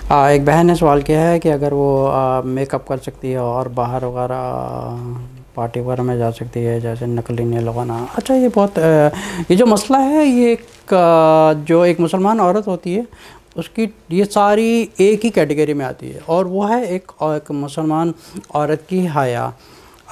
एक बहन ने सवाल किया है कि अगर वो मेकअप कर सकती है और बाहर वगैरह पार्टी वगैरह में जा सकती है, जैसे नकली नेल लगाना। अच्छा, ये बहुत ये जो मसला है, ये जो एक मुसलमान औरत होती है उसकी ये सारी एक ही कैटेगरी में आती है, और वो है एक मुसलमान औरत की हया।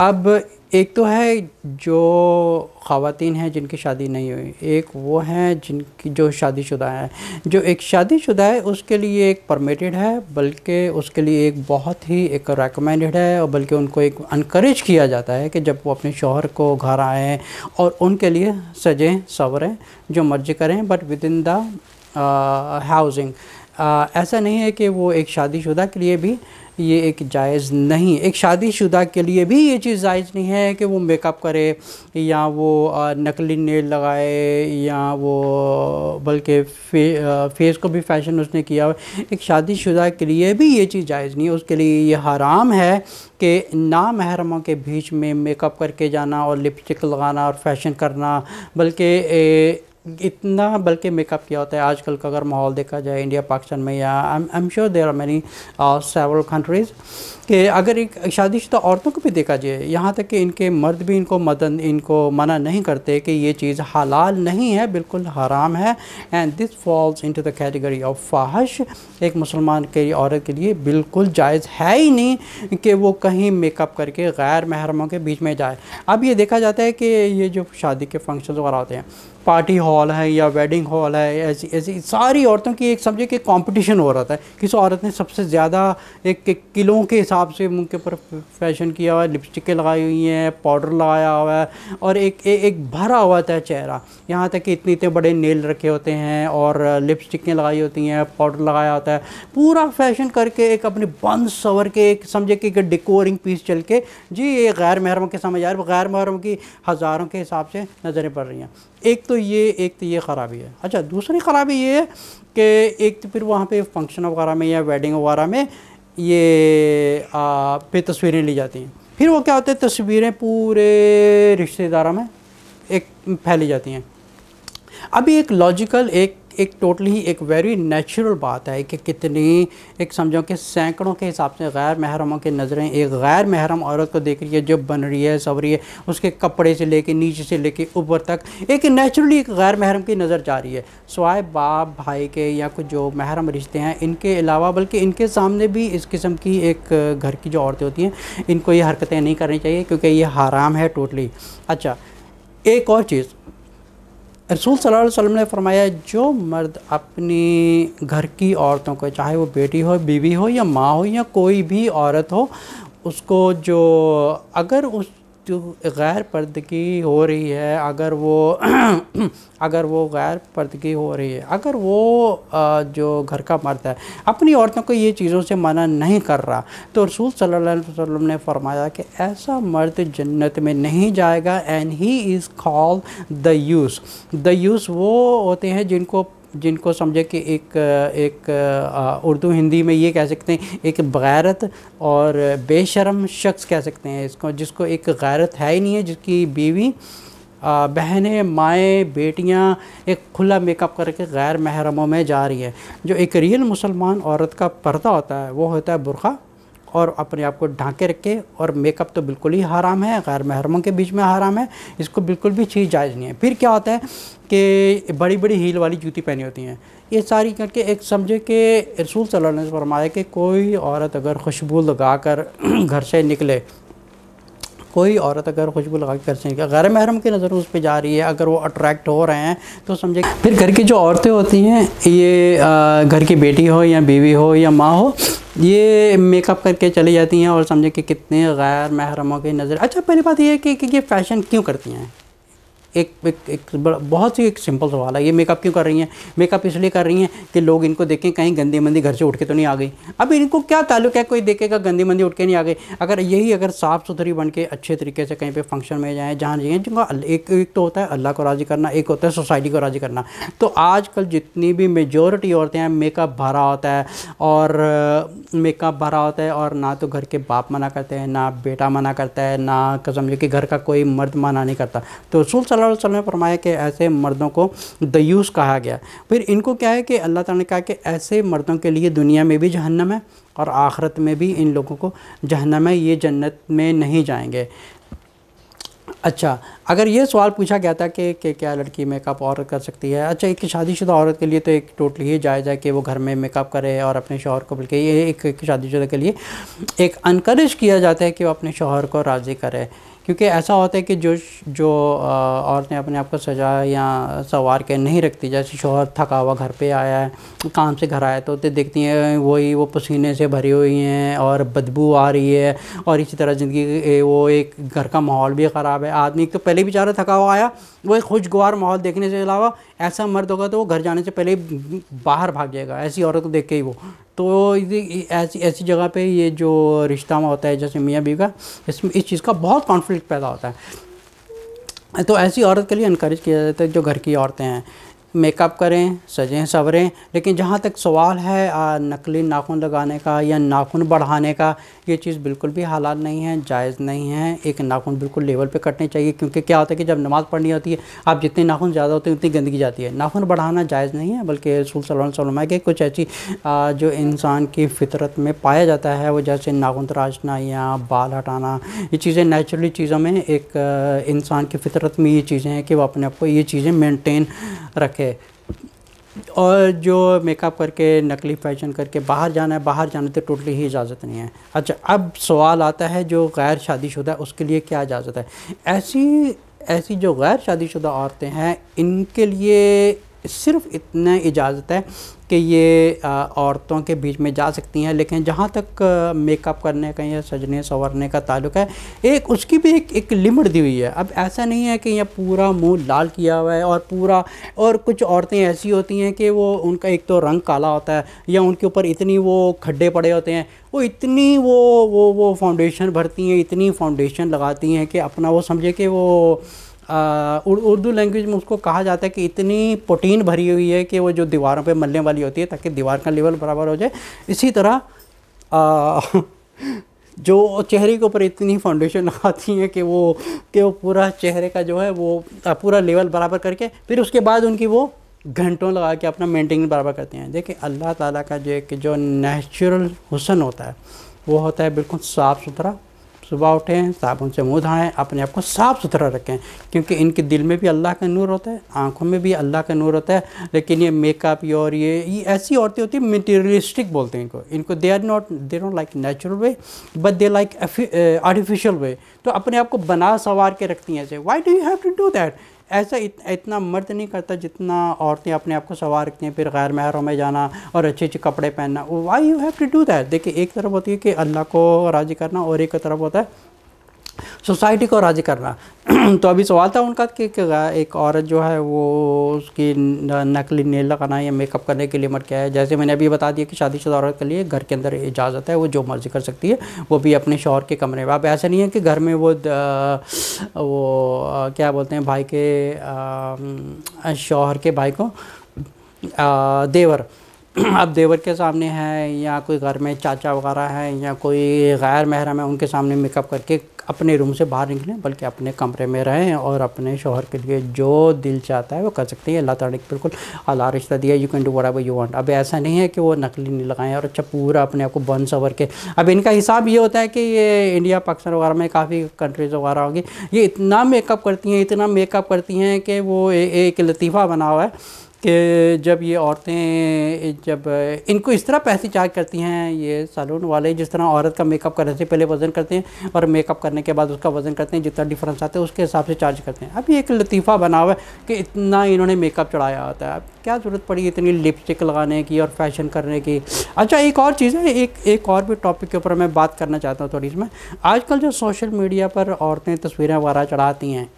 अब एक तो है जो ख़वातीन हैं जिनकी शादी नहीं हुई, एक वो हैं जिनकी जो शादीशुदा है। जो एक शादीशुदा है उसके लिए एक परमिटेड है, बल्कि उसके लिए एक बहुत ही एक रेकमेंडेड है, और बल्कि उनको एक अनकरेज किया जाता है कि जब वो अपने शौहर को घर आएँ और उनके लिए सजें सवरें, जो मर्ज़ी करें, but with in the housing. ऐसा नहीं है कि वो एक शादीशुदा के लिए भी ये एक जायज़ नहीं, एक शादीशुदा के लिए भी ये चीज़ जायज़ नहीं है कि वो मेकअप करे या वो नकली नेल लगाए, या वो बल्कि फेस को भी फैशन उसने किया। एक शादीशुदा के लिए भी ये चीज़ जायज़ नहीं है, उसके लिए ये हराम है कि नामहरमों के बीच में मेकअप करके जाना और लिपस्टिक लगाना और फैशन करना। बल्कि मेकअप किया होता है आजकल का अगर माहौल देखा जाए इंडिया पाकिस्तान में, या I am sure there are many several countries, कि अगर एक शादीशुदा औरतों को भी देखा जाए, यहाँ तक कि इनके मर्द भी इनको मना नहीं करते कि ये चीज़ हलाल नहीं है, बिल्कुल हराम है। And this falls into the category of फाहश। एक मुसलमान की औरत के लिए बिल्कुल जायज़ है ही नहीं कि वो कहीं मेकअप करके गैर महरमों के बीच में जाए। अब ये देखा जाता है कि ये जो शादी के फंक्शन वगैरह होते हैं, पार्टी हॉल है या वेडिंग हॉल है, ऐसी ऐसी सारी औरतों की एक समझे कि कंपटीशन हो रहा था। किसी औरत ने सबसे ज़्यादा एक किलों के हिसाब से मुंह के ऊपर फैशन किया हुआ है, लिपस्टिकें लगाई हुई हैं, पाउडर लगाया हुआ है, और एक भरा हुआ था चेहरा, यहाँ तक कि इतने इतने बड़े नेल रखे होते हैं और लिपस्टिकें लगाई होती हैं, पाउडर लगाया होता है, पूरा फैशन करके एक अपने बंद सवर के एक समझे कि एक डेकोरिंग पीस चल के जी ये गैर महरम के समझ आ रहे, गैर महरम की हज़ारों के हिसाब से नज़रें पड़ रही हैं। एक तो ये ख़राबी है। अच्छा, दूसरी ख़राबी ये है कि एक तो फिर वहाँ पे फंक्शन वगैरह में या वेडिंग वगैरह में ये पे तस्वीरें ली जाती हैं। फिर वो क्या होता है, तस्वीरें पूरे रिश्तेदारों में एक फैली जाती हैं। अभी एक लॉजिकल एक टोटली एक वेरी नेचुरल बात है कि कितनी एक समझो कि सैकड़ों के हिसाब से गैर महरमों की नज़रें एक गैर महरम औरत को देख रही है, जो बन रही है सवर रही है, उसके कपड़े से लेके नीचे से लेके ऊपर तक एक नेचुरली एक गैर महरम की नज़र जा रही है, स्वाय बाप भाई के या कुछ जो महरम रिश्ते हैं इनके अलावा। बल्कि इनके सामने भी इस किस्म की एक घर की जो औरतें होती हैं, इनको ये हरकतें नहीं करनी चाहिए, क्योंकि ये हराम है टोटली। अच्छा, एक और चीज़, रसूल सल्लल्लाहु अलैहि वसल्लम ने फरमाया, जो मर्द अपनी घर की औरतों को, चाहे वो बेटी हो, बीवी हो, या माँ हो, या कोई भी औरत हो, उसको जो अगर उस जो गैर पर्दगी हो रही है, अगर वो गैर पर्दगी हो रही है, अगर वो जो घर का मर्द है अपनी औरतों को ये चीज़ों से मना नहीं कर रहा, तो रसूल सल्लल्लाहु अलैहि वसल्लम ने फरमाया कि ऐसा मर्द जन्नत में नहीं जाएगा। And he is called the use वो होते हैं जिनको समझे कि एक उर्दू हिंदी में ये कह सकते हैं एक गैरत और बेशर्म शख्स कह सकते हैं इसको, जिसको एक गैरत है ही नहीं है, जिसकी बीवी बहनें माएँ बेटियां एक खुला मेकअप करके गैर महरमों में जा रही है। जो एक रियल मुसलमान औरत का पर्दा होता है वो होता है बुर्का, और अपने आप को ढांके रखे, और मेकअप तो बिल्कुल ही हराम है, गैर महरमों के बीच में हराम है, इसको बिल्कुल भी चीज़ जायज़ नहीं है। फिर क्या होता है कि बड़ी बड़ी हील वाली जूती पहनी होती हैं, ये सारी करके एक समझे कि रसूल सल्लल्लाहु अलैहि वसल्लम ने फरमाया कि कोई औरत अगर खुशबू लगा कर घर से निकले, कोई औरत अगर खुशबू लगा कर से गैर महरम की नज़र उस पर जा रही है, अगर वो अट्रैक्ट हो रहे हैं, तो समझे। फिर घर की जो औरतें होती हैं, ये घर की बेटी हो या बीवी हो या माँ हो, ये मेकअप करके चली जाती हैं और समझे कि कितने गैर महरमों की नज़र। अच्छा, पहली बात ये है कि ये फ़ैशन क्यों करती हैं। बहुत ही एक सिंपल सवाल है, ये मेकअप क्यों कर रही हैं। मेकअप इसलिए कर रही हैं कि लोग इनको देखें कहीं गंदी मंदी घर से उठ के तो नहीं आ गई। अब इनको क्या ताल्लुक है कोई देखेगा गंदी मंदी उठ के नहीं आ गई। अगर साफ़ सुथरी बन के अच्छे तरीके से कहीं पे फंक्शन में जाएँ, जहाँ जाएँ, जिनका एक तो होता है अल्लाह को राज़ी करना, एक होता है सोसाइटी को राज़ी करना। तो आजकल जितनी भी मेजॉरिटी औरतें हैं, मेकअप भरा होता है, और ना तो घर के बाप मना करते हैं, ना बेटा मना करता है, ना समझे कि घर का कोई मर्द मना नहीं करता। तो रसूल सल्लल्लाहु सल्लल्लाहु अलैहि वसल्लम ने फरमाया कि ऐसे मर्दों को दयूस कहा गया। फिर इनको क्या है कि अल्लाह ताला ने कहा कि ऐसे मर्दों के लिए दुनिया में भी जहन्नम है और आखिरत में भी इन लोगों को जहन्नम है, ये जन्नत में नहीं जाएंगे। अच्छा, अगर ये सवाल पूछा गया था कि क्या लड़की मेकअप औरत कर सकती है? अच्छा, एक शादीशुदा औरत के लिए तो एक टोटली ही जायज़ है कि वो घर में मेकअप करे और अपने शौहर को, बल्कि ये एक शादीशुदा के लिए एक अनकरेज किया जाता है कि वो अपने शौहर को राज़ी करे। क्योंकि ऐसा होता है कि जो औरतें अपने आप को सजा या संवार के नहीं रखती, जैसे शौहर थका हुआ घर पे आया है, काम से घर आया तो देखती हैं वो पसीने से भरी हुई हैं और बदबू आ रही है, और इसी तरह ज़िंदगी वो एक घर का माहौल भी ख़राब है। आदमी तो पहले बेचारा थका हुआ आया, वो एक खुशगवार माहौल देखने से अलावा ऐसा मर्द होगा तो वो घर जाने से पहले ही बाहर भाग जाएगा, ऐसी औरत को देख के ही वो। तो ऐसी जगह पे ये जो रिश्ता होता है जैसे मियाँ बीवी का, इसमें इस चीज़ का बहुत कॉन्फ्लिक्ट पैदा होता है। तो ऐसी औरत के लिए इनकरेज किया जाता है जो घर की औरतें हैं, मेकअप करें, सजें संवरें। लेकिन जहाँ तक सवाल है नकली नाखून लगाने का या नाखून बढ़ाने का, ये चीज़ बिल्कुल भी हलाल नहीं है, जायज़ नहीं है। एक नाखून बिल्कुल लेवल पे कटने चाहिए, क्योंकि क्या होता है कि जब नमाज़ पढ़नी होती है, आप जितने नाखून ज़्यादा होते हैं उतनी गंदगी जाती है। नाखून बढ़ाना जायज़ नहीं है, बल्कि रसूल सल्लल्लाहु अलैहि वसल्लम के कुछ ऐसी जो इंसान की फ़ितरत में पाया जाता है, वो जैसे नाखून तराशना या बाल हटाना, ये चीज़ें नेचुरली चीज़ों में एक इंसान की फ़ितरत में ये चीज़ें हैं कि वो अपने आप को ये चीज़ें मेनटेन रखे। और जो मेकअप करके नकली फैशन करके बाहर जाना तो टोटली ही इजाज़त नहीं है। अच्छा, अब सवाल आता है जो गैर शादीशुदा है उसके लिए क्या इजाज़त है? ऐसी जो गैर शादीशुदा औरतें हैं, इनके लिए सिर्फ़ इतना इजाज़त है कि ये औरतों के बीच में जा सकती हैं। लेकिन जहाँ तक मेकअप करने का या सजने संवरने का ताल्लुक़ है, एक उसकी भी एक लिमिट दी हुई है। अब ऐसा नहीं है कि यहाँ पूरा मुंह लाल किया हुआ है और कुछ औरतें ऐसी होती हैं कि वो उनका एक तो रंग काला होता है या उनके ऊपर इतनी वो खड्डे पड़े होते हैं, वो इतनी वो फाउंडेशन भरती हैं, इतनी फाउंडेशन लगाती हैं कि अपना वो समझे कि वो उर्दू लैंग्वेज में उसको कहा जाता है कि इतनी प्रोटीन भरी हुई है कि वो जो दीवारों पे मलने वाली होती है ताकि दीवार का लेवल बराबर हो जाए। इसी तरह जो चेहरे के ऊपर इतनी फाउंडेशन लगाती हैं कि वो पूरा चेहरे का जो है वो पूरा लेवल बराबर करके फिर उसके बाद उनकी वो घंटों लगा के अपना मेंटेन बराबर करते हैं। देखिए, अल्लाह ताला का जो नेचुरल हुस्न होता है वो होता है बिल्कुल साफ़ सुथरा। सुबह उठें, साबुन से मुँह धोएं, अपने आप को साफ़ सुथरा रखें, क्योंकि इनके दिल में भी अल्लाह का नूर होता है, आँखों में भी अल्लाह का नूर होता है। लेकिन ये मेकअप और ये ऐसी औरतें होती हैं, मटीरियलिस्टिक बोलते हैं इनको they don't like natural way but they like artificial way. तो अपने आप को बना संवार के रखती हैं ऐसे। Why do you have to do that? ऐसा इतना मर्द नहीं करता जितना औरतें अपने आप को संवार रखती हैं, फिर गैर महरों में जाना और अच्छे अच्छे कपड़े पहनना। Why you have to do that? देखिए, एक तरफ होती है कि अल्लाह को राज़ी करना और एक तरफ होता है सोसाइटी को राज़ी करना। तो अभी सवाल था उनका कि एक औरत जो है वो उसकी नकली नेल लगाना या मेकअप करने की लिमिट क्या है। जैसे मैंने अभी बता दिया कि शादीशुदा औरत के लिए घर के अंदर इजाज़त है, वो जो मर्ज़ी कर सकती है, वो भी अपने शौहर के कमरे में। अब ऐसा नहीं है कि घर में वो क्या बोलते हैं भाई के शौहर के भाई को देवर, अब देवर के सामने है या कोई घर में चाचा वगैरह है या कोई गैर महरम है, उनके सामने मेकअप करके अपने रूम से बाहर निकलें, बल्कि अपने कमरे में रहें और अपने शौहर के लिए जो दिल चाहता है वो कर सकती है। अल्लाह ताला ने बिल्कुल हलाल रिश्ता दिया, you can do whatever you want. अब ऐसा नहीं है कि वो नकली नहीं लगाएं और अच्छा पूरा अपने आप को बन सवर के। अब इनका हिसाब ये होता है कि ये इंडिया पाकिस्तान वगैरह में काफ़ी कंट्रीज़ वगैरह होगी, ये इतना मेकअप करती हैं कि वो एक लतीफ़ा बना हुआ है कि जब ये औरतें जब इनको इस तरह पैसे चार्ज करती हैं ये सैलून वाले, जिस तरह औरत का मेकअप करने से पहले वज़न करते हैं और मेकअप करने के बाद उसका वज़न करते हैं, जितना डिफरेंस आता है उसके हिसाब से चार्ज करते हैं। अब ये एक लतीफ़ा बना हुआ है कि इतना इन्होंने मेकअप चढ़ाया होता है। अब क्या ज़रूरत पड़ी इतनी लिपस्टिक लगाने की और फैशन करने की। अच्छा, एक और चीज़ है, एक और भी टॉपिक के ऊपर मैं बात करना चाहता हूँ थोड़ी इसमें। आजकल जो सोशल मीडिया पर औरतें तस्वीरें वगैरह चढ़ाती हैं,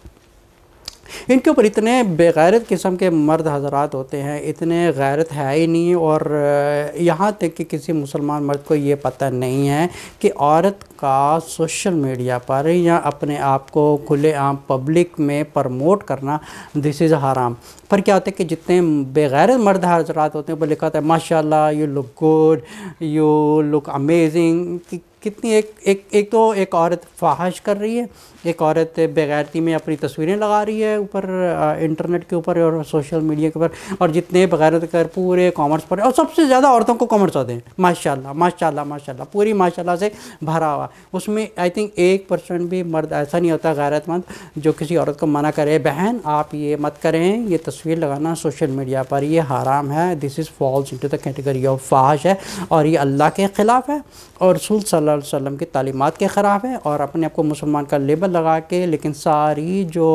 इनके ऊपर इतने बेगैरत किस्म के मर्द हज़रात होते हैं, इतने गैरत है ही नहीं। और यहाँ तक कि किसी मुसलमान मर्द को ये पता नहीं है कि औरत का सोशल मीडिया पर या अपने आप को खुलेआम पब्लिक में प्रमोट करना दिस इज़ हराम। पर क्या होता है कि जितने बेगैरत मर्द हज़रात होते हैं वो लिखा होता है माशाल्लाह, you look good, you look amazing. कितनी एक तो एक औरत फाहिश कर रही है, एक औरत बेगैरती में अपनी तस्वीरें लगा रही है ऊपर इंटरनेट के ऊपर और सोशल मीडिया के ऊपर, और जितने बगैरत कर पूरे कॉमर्स पर, और सबसे ज़्यादा औरतों को कॉमर्स आते हैं, माशाल्लाह माशाल्लाह माशाल्लाह, पूरी माशाल्लाह से भरा हुआ। उसमें आई थिंक 1% भी मर्द ऐसा नहीं होता गैरतमंद जो किसी औरत को मना करे, बहन आप ये मत करें, ये तस्वीर लगाना सोशल मीडिया पर ये हराम है, this is falls into the category of फाहिश है, और ये अल्लाह के ख़िलाफ़ है और रसूल सल्लल्लाहु अलैहि वसल्लम की तालीमात के ख़िलाफ़ है, और अपने आप को मुसलमान का लेबल लगा के लेकिन सारी जो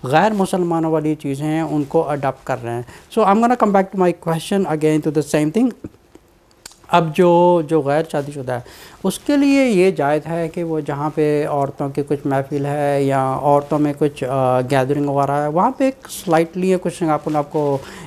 गैर मुसलमानों वाली चीज़ें हैं उनको अडॉप्ट कर रहे हैं। So I am gonna come back to my question again to the same thing. अब जो गैर शादीशुदा है उसके लिए ये जायज़ है कि वो जहाँ पे औरतों की कुछ महफ़िल है या औरतों में कुछ गैदरिंग वगैरह है, वहाँ पे एक स्लाइटली या कुछ आपको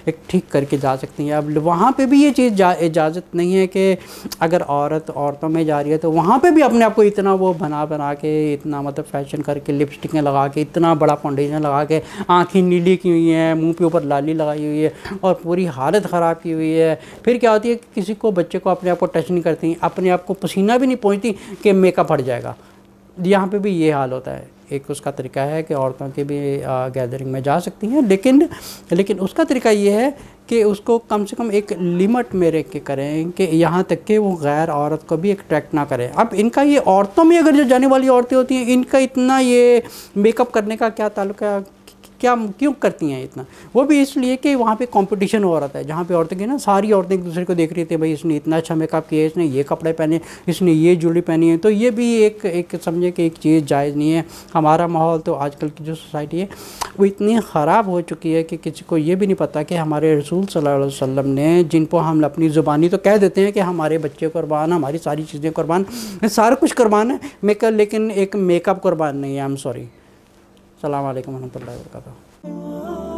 एक ठीक करके जा सकती हैं। अब वहाँ पे भी ये चीज़ इजाज़त नहीं है कि अगर औरत औरतों में जा रही है तो वहाँ पे भी अपने आप को इतना वो बना के इतना मतलब फ़ैशन करके लिपस्टिकें लगा के इतना बड़ा फाउंडेशन लगा के आँखें नीली की हुई हैं, मुँह पे ऊपर लाली लगाई हुई है और पूरी हालत ख़राब की हुई है। फिर क्या होती है कि किसी को बच्चे को अपने आप को टच नहीं करती, अपने आप को पसीना भी नहीं पहुंचती कि मेकअप हट जाएगा। यहाँ पे भी ये हाल होता है। एक उसका तरीका है कि औरतों की भी गैदरिंग में जा सकती हैं, लेकिन उसका तरीका ये है कि उसको कम से कम एक लिमिट में रख के करें कि यहाँ तक कि वो गैर औरत को भी अट्रैक्ट ना करें। अब इनका ये औरतों में अगर जो जाने वाली औरतें होती हैं इनका इतना ये मेकअप करने का क्या ताल्लुक है, क्या क्यों करती हैं इतना? वो भी इसलिए कि वहाँ पे कंपटीशन हो रहा था, जहाँ पे औरतें की ना सारी औरतें एक दूसरे को देख रही थी, भाई इसने इतना अच्छा मेकअप किया, इसने ये कपड़े पहने, इसने ये ज्वेलरी पहनी है। तो ये भी एक समझे कि एक चीज़ जायज़ नहीं है। हमारा माहौल तो आजकल की जो सोसाइटी है वो इतनी ख़राब हो चुकी है कि किसी को ये भी नहीं पता कि हमारे रसूल सल्लल्लाहु अलैहि वसल्लम ने, जिनको हम अपनी ज़ुबानी तो कह देते हैं कि हमारे बच्चे कुर्बान, हमारी सारी चीज़ें कुर्बान, सारा कुछ कुर्बान है, लेकिन एक मेकअप कुर्बान नहीं है। I am sorry. अस्सलाम वालेकुम रहमतुल्लाहि व बरकातहू।